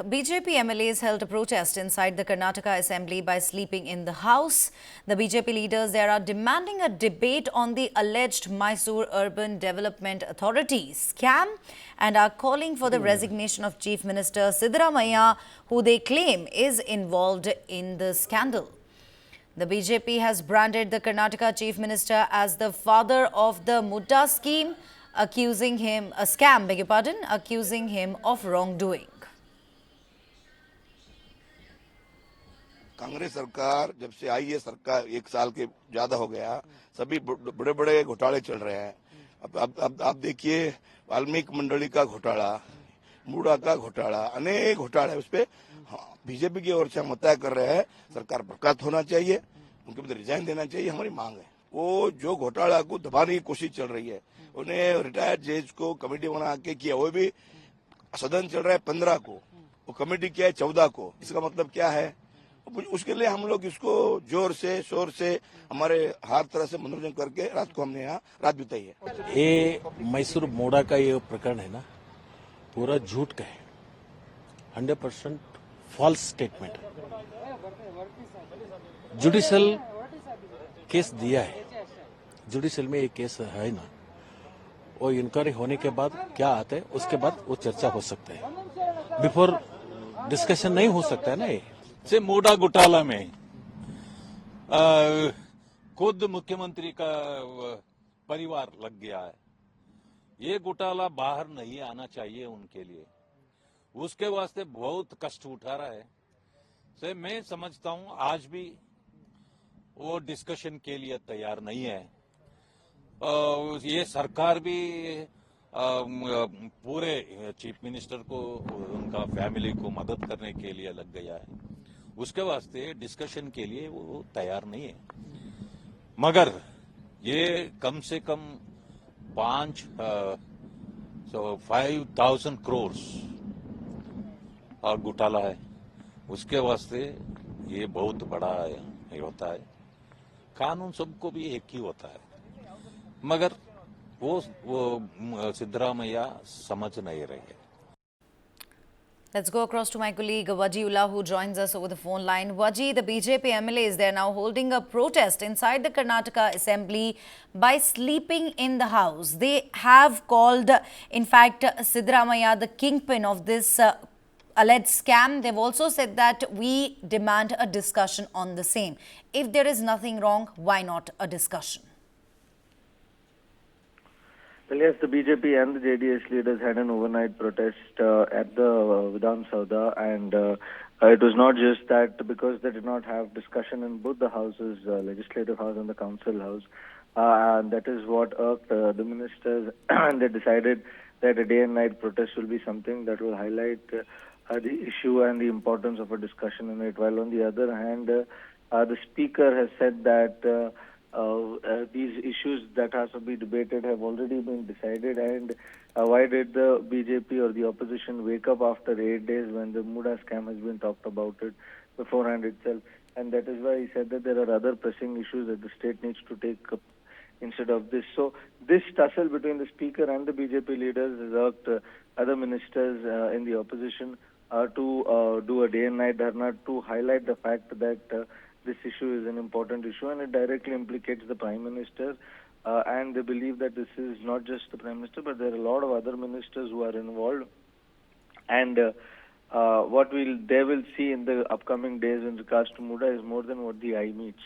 BJP MLAs held a protest inside the Karnataka Assembly by sleeping in the house. The BJP leaders there are demanding a debate on the alleged Mysore Urban Development Authority scam and are calling for the resignation of Chief Minister Siddaramaiah, who they claim is involved in the scandal. The BJP has branded the Karnataka Chief Minister as the father of the Mudda scheme, accusing him of wrongdoing. Congress सरकार जब से आई है, सरकार 1 साल के ज्यादा हो गया, सभी बड़े बड़े घोटाले चल रहे हैं। अब आप देखिए, वाल्मीकि मंडली का घोटाला, मूडा का घोटाला, अनेक घोटाले उस पे बीजेपी की ओर से हम तय कर रहे हैं। सरकार बर्खास्त होना चाहिए, उनके बदले रिजाइन देना चाहिए, हमारी मांग है। वो जो घोटाला को दबाने की कोशिश चल रही है, उन्हें रिटायर्ड जज को कमेटी बना के किया, वो भी सदन चल रहा है 15 को, वो कमेटी किया है 14 को। इसका मतलब क्या है? उसके लिए हम लोग इसको जोर से शोर से हमारे हर तरह से मनोरंजन करके रात को हमने यहाँ रात बिताई है। ये मैसूर मोड़ा का ये प्रकरण है ना, पूरा झूठ का है, 100% फॉल्स स्टेटमेंट। जुडिशियल केस दिया है, जुडिशियल में एक केस है ना, वो इंक्वायरी होने के बाद क्या आता है उसके बाद वो चर्चा हो सकता है, बिफोर डिस्कशन नहीं हो सकता है ना। ये से मूडा घोटाला में खुद मुख्यमंत्री का परिवार लग गया है। ये घोटाला बाहर नहीं आना चाहिए उनके लिए, उसके वास्ते बहुत कष्ट उठा रहा है। से मैं समझता हूं आज भी वो डिस्कशन के लिए तैयार नहीं है। ये सरकार भी पूरे चीफ मिनिस्टर को, उनका फैमिली को मदद करने के लिए लग गया है, उसके वास्ते डिस्कशन के लिए वो तैयार नहीं है। मगर ये कम से कम 5,000 करोड़ घोटाला है, उसके वास्ते ये बहुत बड़ा ये होता है। कानून सबको भी एक ही होता है, मगर वो सिद्धरामैया समझ नहीं रहे हैं। Let's go across to my colleague Wajiullah, who joins us over the phone line. Waji, the BJP MLAs, they're now holding a protest inside the Karnataka Assembly by sleeping in the house. They have called, in fact, Siddaramaiah the kingpin of this alleged scam. They've also said that we demand a discussion on the same. If there is nothing wrong, why not a discussion? Well, yes, the BJP and the JDS leaders had an overnight protest at the Vidhan Sauda, and it was not just that, because they did not have discussion in both the houses, legislative house and the council house, and that is what irked the ministers, and they decided that a day and night protest will be something that will highlight the issue and the importance of a discussion in it, while on the other hand, the speaker has said that these issues that have to be debated have already been decided, and why did the BJP or the opposition wake up after 8 days when the Muda scam has been talked about it beforehand itself? And that is why he said that there are other pressing issues that the state needs to take up instead of this. So this tussle between the speaker and the BJP leaders has irked other ministers in the opposition to do a day and night dharna to highlight the fact that this issue is an important issue, and it directly implicates the Prime Minister. And they believe that this is not just the Prime Minister, but there are a lot of other ministers who are involved. And what they will see in the upcoming days in regards to Muda is more than what the eye meets.